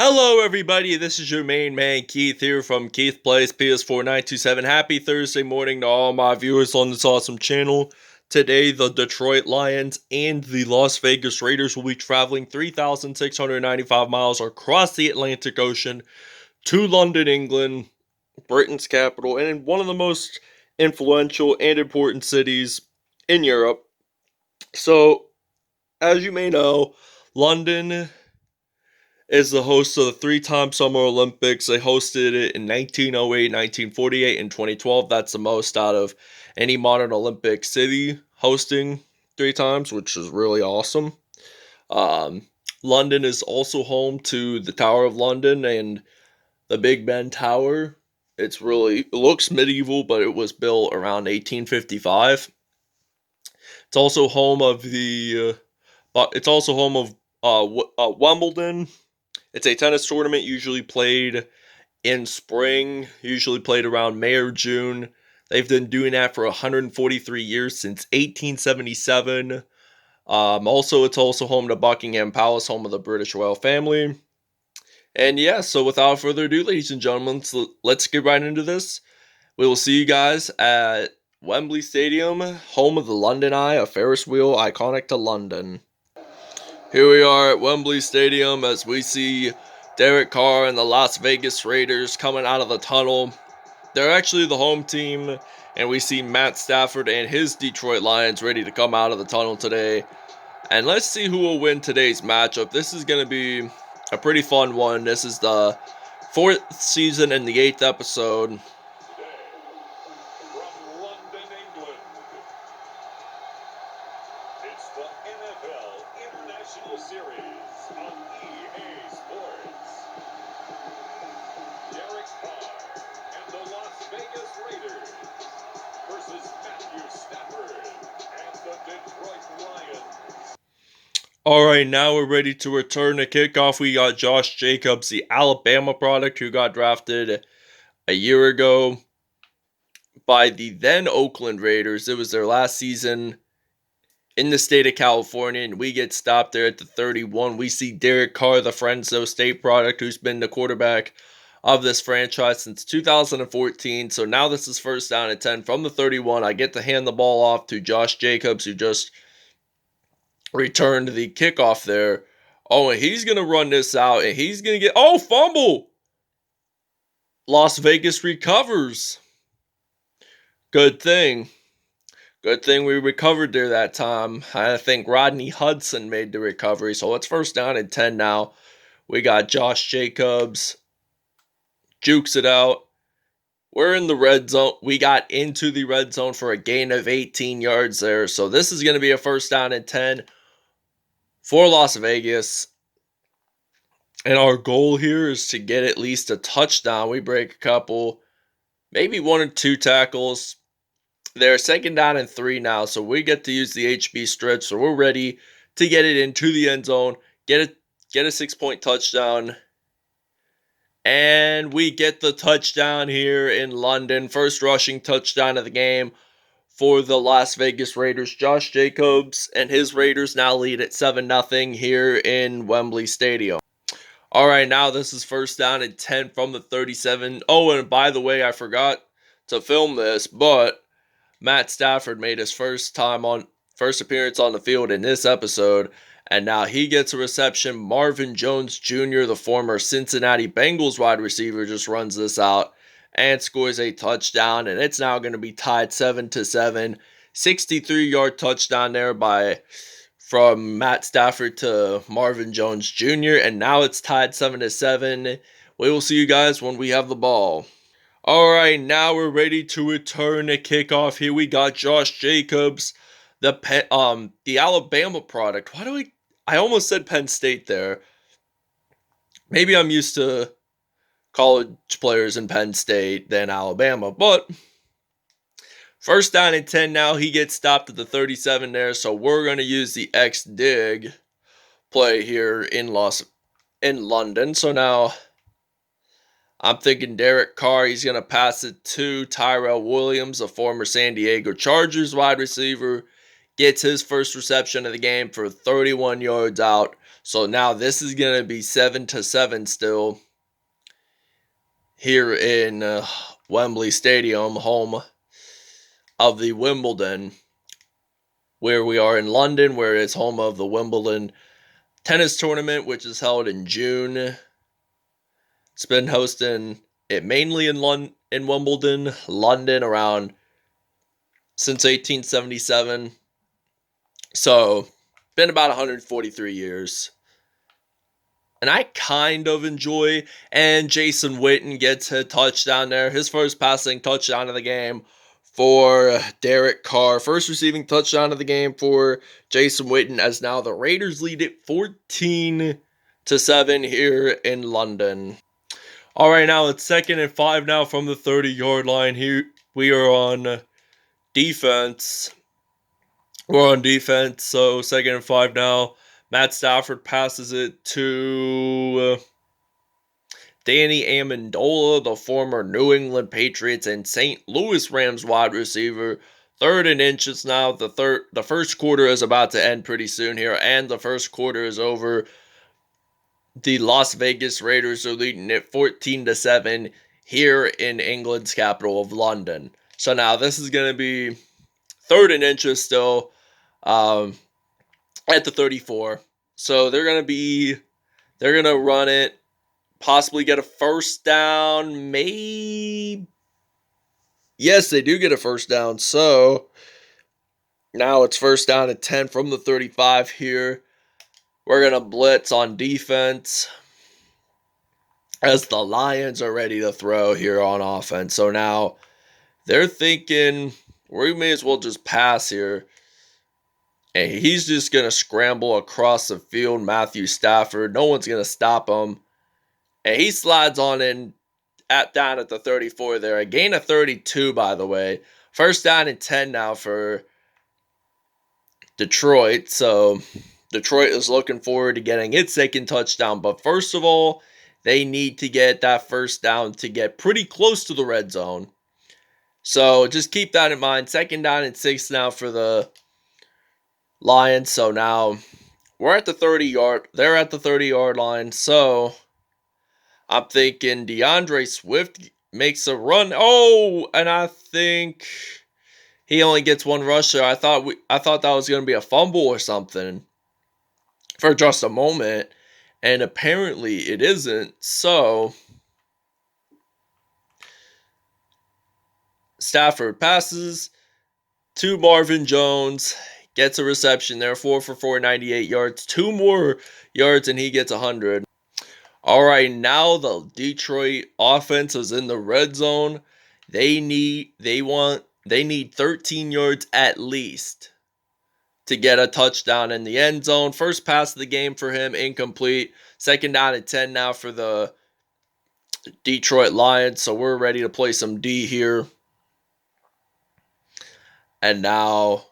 Hello everybody, this is your main man Keith here from Keith Plays PS4 927. Happy Thursday morning to all my viewers on this awesome channel. Today the Detroit Lions and the Las Vegas Raiders will be traveling 3,695 miles across the Atlantic Ocean to London, England, Britain's capital, and one of the most influential and important cities in Europe. So, as you may know, London is the host of the three-time Summer Olympics. They hosted it in 1908, 1948, and 2012. That's the most out of any modern Olympic city hosting three times, which is really awesome. London is also home to the Tower of London and the Big Ben Tower. It looks medieval, but it was built around 1855. It's also home of Wimbledon. It's a tennis tournament usually played in spring, usually played around May or June. They've been doing that for 143 years, since 1877. It's also home to Buckingham Palace, home of the British royal family. And yeah, so without further ado, ladies and gentlemen, let's get right into this. We will see you guys at Wembley Stadium, home of the London Eye, a Ferris wheel iconic to London. Here we are at Wembley Stadium as we see Derek Carr and the Las Vegas Raiders coming out of the tunnel. They're actually the home team, and we see Matt Stafford and his Detroit Lions ready to come out of the tunnel today. And let's see who will win today's matchup. This is going to be a pretty fun one. This is the 4th season and the 8th episode. Series on EA Sports. Derek Carr and the Las Vegas Raiders versus Matthew Stafford and the Detroit Lions. Alright, now we're ready to return to kickoff. We got Josh Jacobs, the Alabama product, who got drafted a year ago by the then Oakland Raiders. It was their last season in the state of California, and we get stopped there at the 31. We see Derek Carr, the Fresno State product, who's been the quarterback of this franchise since 2014. So now this is first down and 10 from the 31. I get to hand the ball off to Josh Jacobs, who just returned the kickoff there. Oh, and he's going to run this out, and he's going to get... Oh, fumble! Las Vegas recovers. Good thing. Good thing we recovered there that time. I think Rodney Hudson made the recovery. So it's first down and 10 now. We got Josh Jacobs. Jukes it out. We're in the red zone. We got into the red zone for a gain of 18 yards there. So this is going to be a first down and 10 for Las Vegas. And our goal here is to get at least a touchdown. We break a couple, maybe one or two tackles. They're second down and 3 now, so we get to use the HB stretch, so we're ready to get it into the end zone, get a 6-point touchdown, and we get the touchdown here in London. First rushing touchdown of the game for the Las Vegas Raiders. Josh Jacobs and his Raiders now lead at 7-0 here in Wembley Stadium. All right, now this is first down and 10 from the 37. Oh, and by the way, I forgot to film this, but Matt Stafford made his first appearance on the field in this episode, and now he gets a reception. Marvin Jones Jr., the former Cincinnati Bengals wide receiver, just runs this out and scores a touchdown, and it's now going to be tied 7-7. 63-yard touchdown there from Matt Stafford to Marvin Jones Jr., and now it's tied 7-7. We will see you guys when we have the ball. Alright, now we're ready to return to kickoff. Here we got Josh Jacobs, the Alabama product. I almost said Penn State there. Maybe I'm used to college players in Penn State than Alabama, but first down and 10 now. He gets stopped at the 37 there, so we're going to use the X-Dig play here in London. So now I'm thinking Derek Carr, he's going to pass it to Tyrell Williams, a former San Diego Chargers wide receiver. Gets his first reception of the game for 31 yards out So now this is going to be 7-7 still here in Wembley Stadium, home of the Wimbledon, where we are in London, where it's home of the Wimbledon Tennis Tournament, which is held in June. It's been hosting it mainly in Wimbledon, London, around since 1877. So, been about 143 years. And I kind of enjoy, and Jason Witten gets a touchdown there. His first passing touchdown of the game for Derek Carr. First receiving touchdown of the game for Jason Witten, as now the Raiders lead it 14-7 here in London. All right, now it's 2nd and 5 now from the 30-yard line. Here we are on defense. We're on defense, so 2nd and 5 now. Matt Stafford passes it to Danny Amendola, the former New England Patriots and St. Louis Rams wide receiver. 3rd and inches now. The first quarter is about to end pretty soon here, and the first quarter is over. The Las Vegas Raiders are leading it 14-7 here in England's capital of London. So now this is going to be 3rd and inches still. At the 34. So they're going to run it, possibly get a first down, maybe. Yes, they do get a first down. So now it's 1st down and 10 from the 35 here. We're going to blitz on defense as the Lions are ready to throw here on offense. So now they're thinking we may as well just pass here. And he's just going to scramble across the field, Matthew Stafford. No one's going to stop him. And he slides on in down at the 34 there. A gain of 32, by the way. 1st down and 10 now for Detroit. So Detroit is looking forward to getting its 2nd touchdown. But first of all, they need to get that 1st down to get pretty close to the red zone. So just keep that in mind. 2nd down and 6 now for the Lions. So now we're at the 30-yard. They're at the 30-yard line. So I'm thinking DeAndre Swift makes a run. Oh, and I think he only gets one rush there. I thought that was going to be a fumble or something for just a moment, and apparently it isn't. So Stafford passes to Marvin Jones. Gets a reception there, 4 for 4, 98 yards. 2 more yards and he gets 100. All right, now the Detroit offense is in the red zone. They need 13 yards at least to get a touchdown in the end zone. First pass of the game for him, incomplete. 2nd down and 10 now for the Detroit Lions. So we're ready to play some D here. And now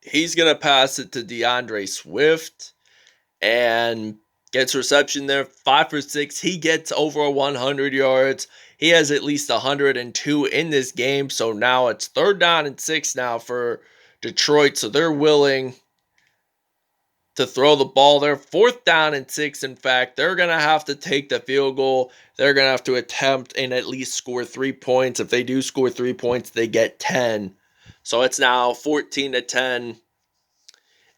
he's going to pass it to DeAndre Swift and gets reception there. 5 for 6. He gets over 100 yards. He has at least 102 in this game. So now it's 3rd down and 6 now for Detroit. So they're willing to throw the ball there. 4th down and 6, in fact. They're going to have to take the field goal. They're going to have to attempt and at least score 3 points. If they do score 3 points, they get 10. So it's now 14-10.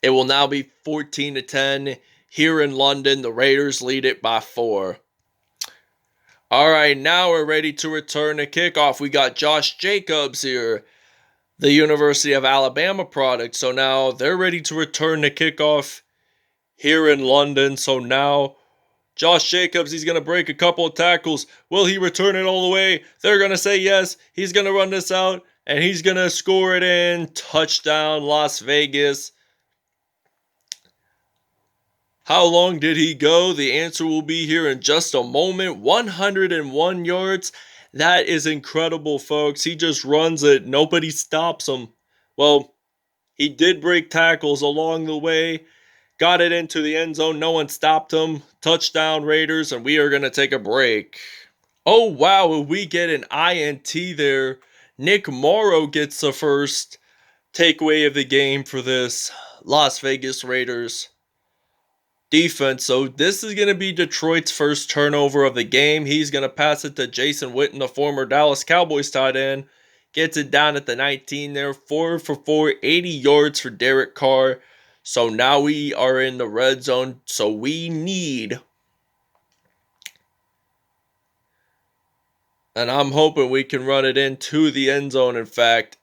It will now be 14-10 here in London. The Raiders lead it by 4. All right, now we're ready to return to kickoff. We got Josh Jacobs here, the University of Alabama product. So now they're ready to return to kickoff here in London. So now Josh Jacobs, he's going to break a couple of tackles. Will he return it all the way? They're going to say yes. He's going to run this out, and he's going to score it in. Touchdown, Las Vegas. How long did he go? The answer will be here in just a moment. 101 yards. That is incredible, folks. He just runs it. Nobody stops him. Well, he did break tackles along the way. Got it into the end zone. No one stopped him. Touchdown, Raiders, and we are going to take a break. Oh, wow. We get an INT there. Nick Morrow gets the first takeaway of the game for this Las Vegas Raiders defense. So this is going to be Detroit's first turnover of the game. He's going to pass it to Jason Witten, the former Dallas Cowboys tight end. Gets it down at the 19 there. 4 for 4, 80 yards for Derek Carr. So now we are in the red zone. So we need, and I'm hoping we can run it into the end zone, in fact,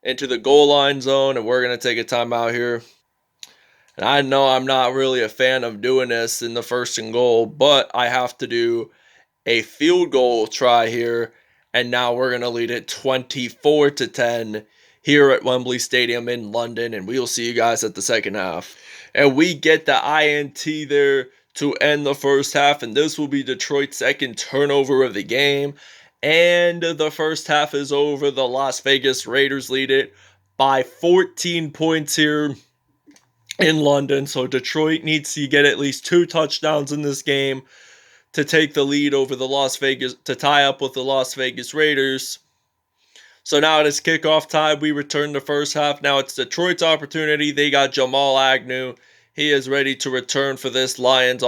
into the goal line zone. And we're going to take a timeout here. And I know I'm not really a fan of doing this in the first and goal, but I have to do a field goal try here. And now we're going to lead it 24-10 here at Wembley Stadium in London. And we'll see you guys at the second half. And we get the INT there to end the first half. And this will be Detroit's second turnover of the game. And the first half is over. The Las Vegas Raiders lead it by 14 points here in London. So Detroit needs to get at least 2 touchdowns in this game to take the lead over the Las Vegas, to tie up with the Las Vegas Raiders. So now it is kickoff time. We return the first half. Now it's Detroit's opportunity. They got Jamal Agnew. He is ready to return for this Lions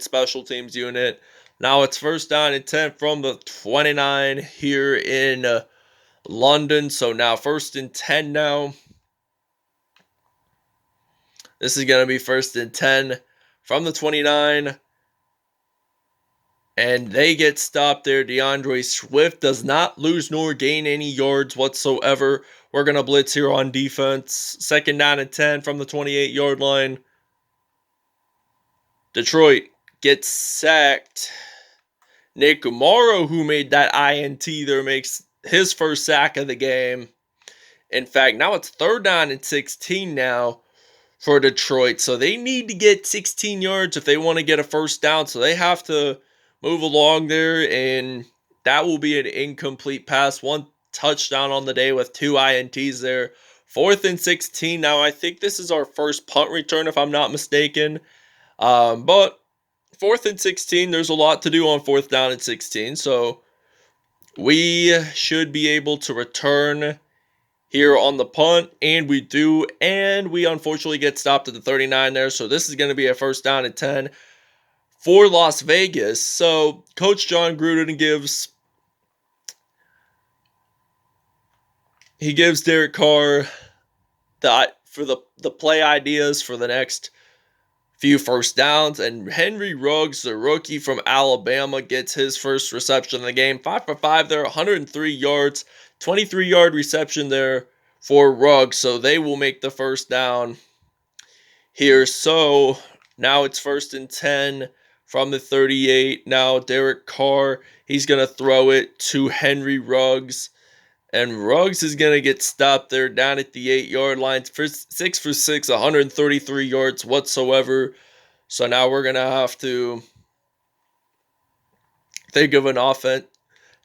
special teams unit. Now it's first down and 10 from the 29 here in London. So now first and 10 now. This is going to be first and 10 from the 29. And they get stopped there. DeAndre Swift does not lose nor gain any yards whatsoever. We're going to blitz here on defense. Second down and 10 from the 28-yard line. Detroit gets sacked. Nick Morrow, who made that INT there, makes his first sack of the game. In fact, now it's third down and 16 now for Detroit. So they need to get 16 yards if they want to get a first down. So they have to move along there, and that will be an incomplete pass. 1 touchdown on the day with 2 INTs there. 4th and 16. Now, I think this is our first punt return, if I'm not mistaken. But 4th and 16, there's a lot to do on 4th down and 16. So we should be able to return here on the punt, and we do. And we unfortunately get stopped at the 39 there. So this is going to be a first down and 10. For Las Vegas. So Coach John Gruden gives Derek Carr the play ideas for the next few first downs, and Henry Ruggs, the rookie from Alabama, gets his first reception in the game. 5 for 5 there, 103 yards, 23-yard reception there for Ruggs. So they will make the first down here. So now it's first and 10 from the 38. Now Derek Carr, he's going to throw it to Henry Ruggs. And Ruggs is going to get stopped there down at the 8-yard line. 6 for 6, 133 yards whatsoever. So now we're going to have to think of an offense.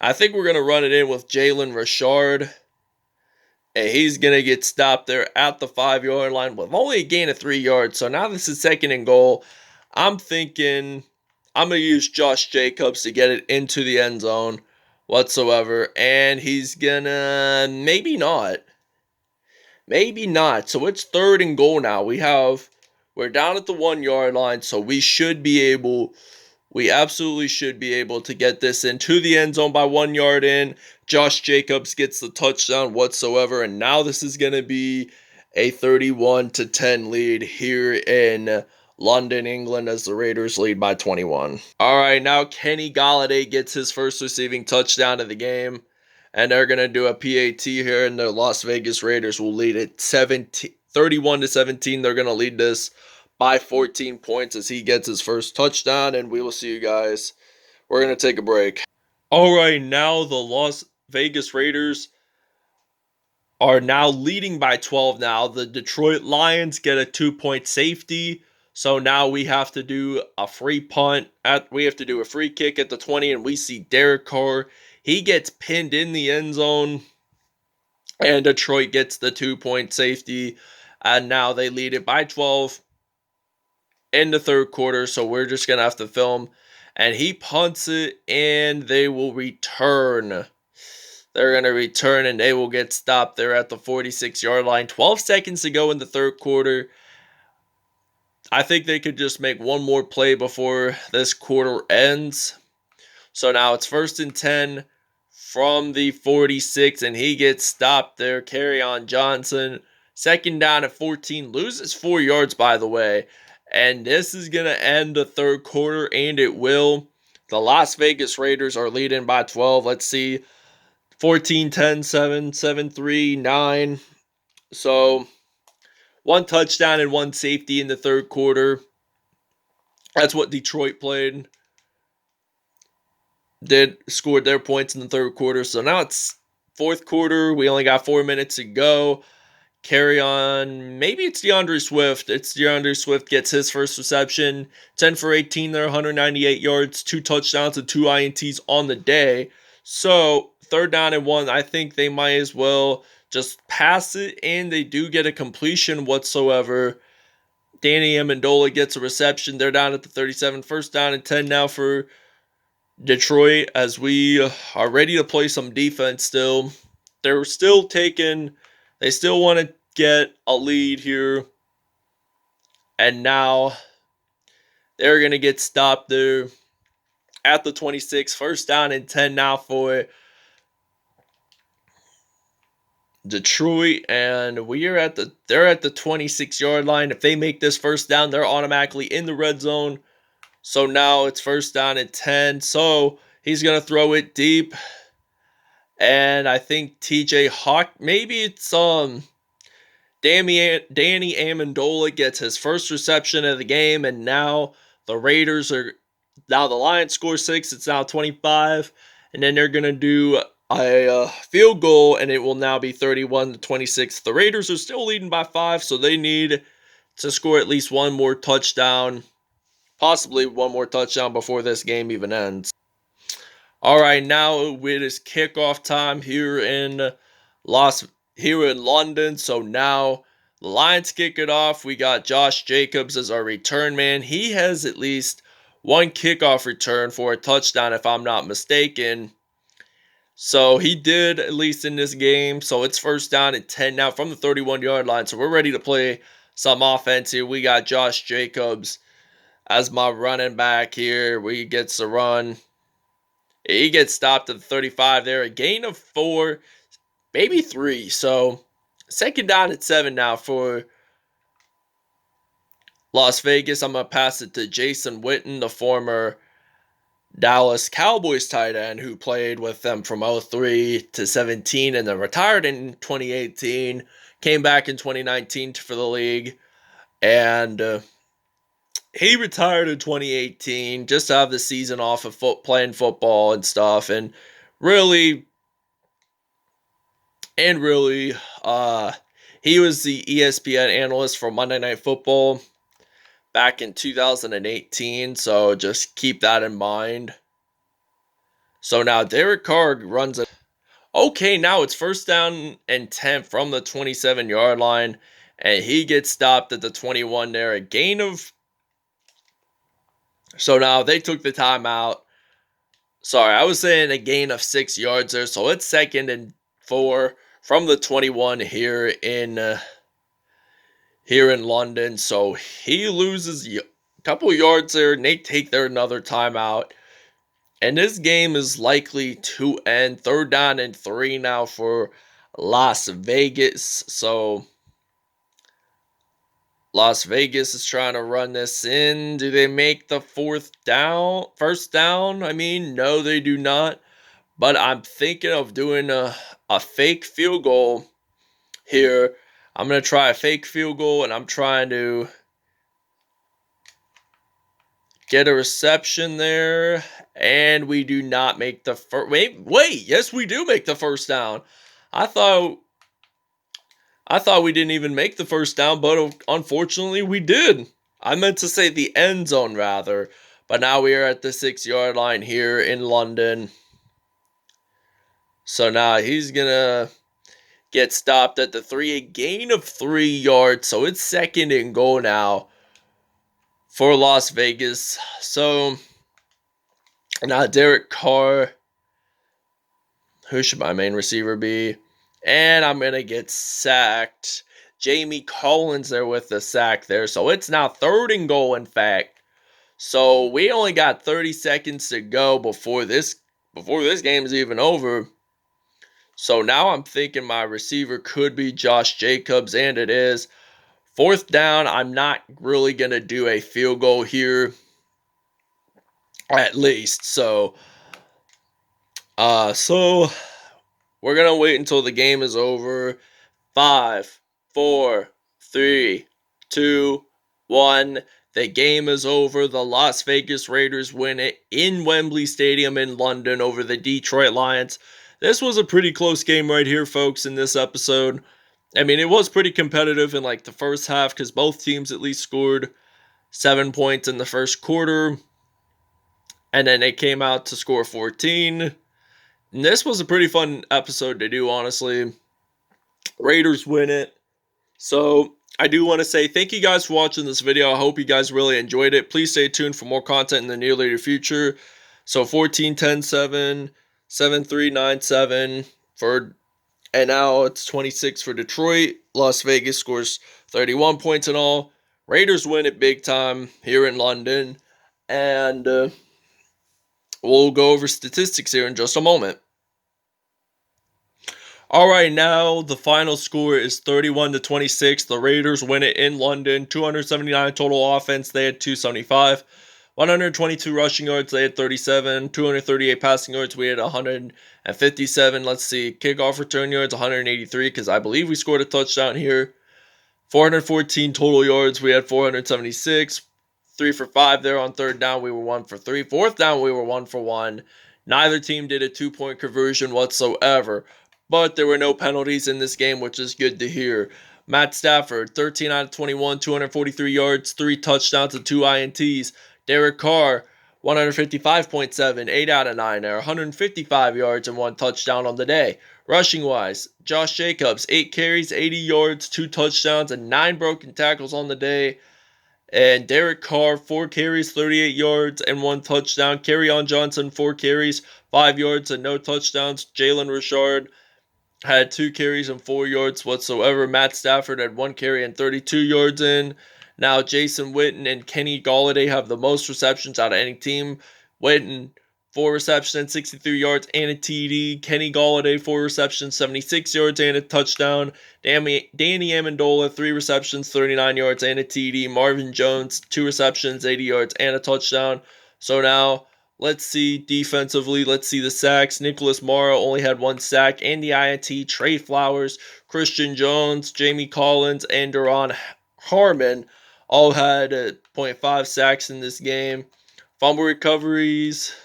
I think we're going to run it in with Jalen Richard. And he's going to get stopped there at the 5-yard line with only a gain of 3 yards. So now this is second and goal. I'm thinking I'm going to use Josh Jacobs to get it into the end zone whatsoever. And he's going to maybe not. Maybe not. So it's third and goal now. We're down at the 1-yard line. So we absolutely should be able to get this into the end zone by 1 yard in. Josh Jacobs gets the touchdown whatsoever. And now this is going to be a 31-10 lead here in London, England, as the Raiders lead by 21. All right, now Kenny Golliday gets his first receiving touchdown of the game. And they're going to do a PAT here, and the Las Vegas Raiders will lead it 31-17. They're going to lead this by 14 points as he gets his first touchdown, and we will see you guys. We're going to take a break. All right, now the Las Vegas Raiders are now leading by 12 now. The Detroit Lions get a 2-point safety. So now we have to do a free punt. We have to do a free kick at the 20, and we see Derek Carr. He gets pinned in the end zone, and Detroit gets the 2-point safety. And now they lead it by 12 in the third quarter. So we're just going to have to film. And he punts it, and they will return. They're going to return, and they will get stopped there at the 46-yard line. 12 seconds to go in the third quarter. I think they could just make one more play before this quarter ends. So now it's 1st and 10 from the 46, and he gets stopped there. Kerryon Johnson, 2nd down at 14, loses 4 yards, by the way. And this is going to end the third quarter, and it will. The Las Vegas Raiders are leading by 12. Let's see. 14, 10, 7, 7, 3, 9. So 1 touchdown and 1 safety in the third quarter. That's what Detroit played. Scored their points in the third quarter. So now it's fourth quarter. We only got 4 minutes to go. Carry on. Maybe it's DeAndre Swift. It's DeAndre Swift gets his first reception. 10 for 18 there, 198 yards, 2 touchdowns and 2 INTs on the day. So 3rd down and 1. I think they might as well just pass it, and they do get a completion whatsoever. Danny Amendola gets a reception. They're down at the 37. 1st down and 10 now for Detroit, as we are ready to play some defense still. They still want to get a lead here. And now they're going to get stopped there at the 26. 1st down and 10 now for Detroit, and they're at the 26-yard line. If they make this 1st down, they're automatically in the red zone. So now it's 1st down and 10. So he's going to throw it deep. And I think TJ Hawk, maybe it's Danny Amendola gets his first reception of the game, and now the Lions score 6. It's now 25, and then they're going to do a field goal, and it will now be 31-26. The Raiders are still leading by 5, so they need to score at least one more touchdown, possibly one more touchdown before this game even ends. All right, now it is kickoff time here in London. So now the Lions kick it off. We got Josh Jacobs as our return man. He has at least 1 kickoff return for a touchdown, if I'm not mistaken. So he did, at least in this game. So it's 1st down and 10 now from the 31-yard line. So we're ready to play some offense here. We got Josh Jacobs as my running back here. We gets the run. He gets stopped at the 35 there. A gain of 4, maybe 3. So 2nd down at 7 now for Las Vegas. I'm going to pass it to Jason Witten, the former Dallas Cowboys tight end who played with them from 03 to 17 and then retired in 2018. Came back in 2019 for the league. And he retired in 2018 just to have the season off of playing football and stuff. And really, he was the ESPN analyst for Monday Night Football back in 2018. So just keep that in mind. So now Derek Carr runs it. Okay, now it's 1st down and 10 from the 27-yard line. And he gets stopped at the 21 there. A gain of... So now they took the timeout. Sorry, I was saying a gain of 6 yards there. So it's 2nd and 4 from the 21 here in London. So he loses a couple yards there, and they take their another timeout. And this game is likely to end. 3rd down and 3 now for Las Vegas. So Las Vegas is trying to run this in. Do they make the 1st down? I mean, no, they do not. But I'm thinking of doing a fake field goal here. I'm going to try a fake field goal, and I'm trying to get a reception there. And we do not make the first. Wait, yes, we do make the 1st down. I thought we didn't even make the 1st down, but unfortunately we did. I meant to say the end zone rather. But now we are at the 6-yard line here in London. So now he's going to get stopped at the 3, a gain of 3 yards. So it's 2nd and goal now for Las Vegas. So now Derek Carr. Who should my main receiver be? And I'm going to get sacked Jamie Collins there with the sack there. So it's now 3rd and goal, in fact. So we only got 30 seconds to go before this game is even over. So now I'm thinking my receiver could be Josh Jacobs, and it is. 4th down, I'm not really going to do a field goal here, at least. So we're going to wait until the game is over. 5, 4, 3, 2, 1. The game is over. The Las Vegas Raiders win it in Wembley Stadium in London over the Detroit Lions. This was a pretty close game right here, folks, in this episode. I mean, it was pretty competitive in like the first half because both teams at least scored 7 points in the first quarter. And then they came out to score 14. And this was a pretty fun episode to do, honestly. Raiders win it. So I do want to say thank you guys for watching this video. I hope you guys really enjoyed it. Please stay tuned for more content in the near later future. So 14, 10, 7, 7, 3, 9, 7 for, and now it's 26 for Detroit. Las Vegas scores 31 points in all. Raiders win it big time here in London. And we'll go over statistics here in just a moment. All right, now the final score is 31-26. The Raiders win it in London. 279 total offense. They had 275. 122 rushing yards. They had 37. 238 passing yards. We had 157. Let's see. Kickoff return yards, 183, because I believe we scored a touchdown here. 414 total yards. We had 476. 3 for 5 there on 3rd down. We were 1 for 3. 4th down, we were 1 for 1. Neither team did a 2-point conversion whatsoever. But there were no penalties in this game, which is good to hear. Matt Stafford, 13 out of 21, 243 yards, 3 touchdowns and 2 INTs. Derek Carr, 155.7, 8 out of 9 there, 155 yards and 1 touchdown on the day. Rushing-wise, Josh Jacobs, 8 carries, 80 yards, 2 touchdowns, and 9 broken tackles on the day. And Derek Carr, 4 carries, 38 yards, and 1 touchdown. Kerryon Johnson, 4 carries, 5 yards, and no touchdowns. Jalen Richard had 2 carries and 4 yards whatsoever. Matt Stafford had 1 carry and 32 yards in. Now Jason Witten and Kenny Golliday have the most receptions out of any team. Witten, 4 receptions, 63 yards and a TD. Kenny Golliday, 4 receptions, 76 yards and a touchdown. Danny Amendola, 3 receptions, 39 yards and a TD. Marvin Jones, 2 receptions, 80 yards and a touchdown. So now, let's see defensively. Let's see the sacks. Nicholas Morrow only had 1 sack and the INT. Trey Flowers, Christian Jones, Jamie Collins, and Duron Harmon all had 0.5 sacks in this game. Fumble recoveries,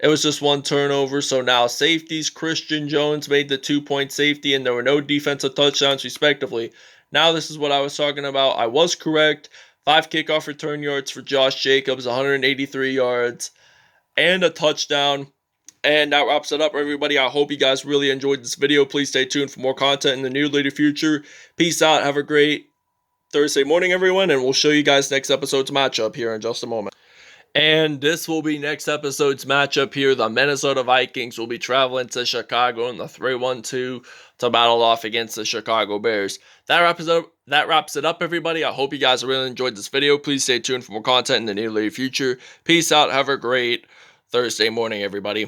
it was just 1 turnover. So now safeties, Christian Jones made the 2-point safety, and there were no defensive touchdowns respectively. Now this is what I was talking about. I was correct. 5 kickoff return yards for Josh Jacobs, 183 yards, and a touchdown. And that wraps it up, everybody. I hope you guys really enjoyed this video. Please stay tuned for more content in the near later future. Peace out. Have a great Thursday morning, everyone, and we'll show you guys next episode's matchup here in just a moment. And this will be next episode's matchup here. The Minnesota Vikings will be traveling to Chicago in the 3-1-2 to battle off against the Chicago Bears. That wraps it up, everybody. I hope you guys really enjoyed this video. Please stay tuned for more content in the near future. Peace out. Have a great Thursday morning, everybody.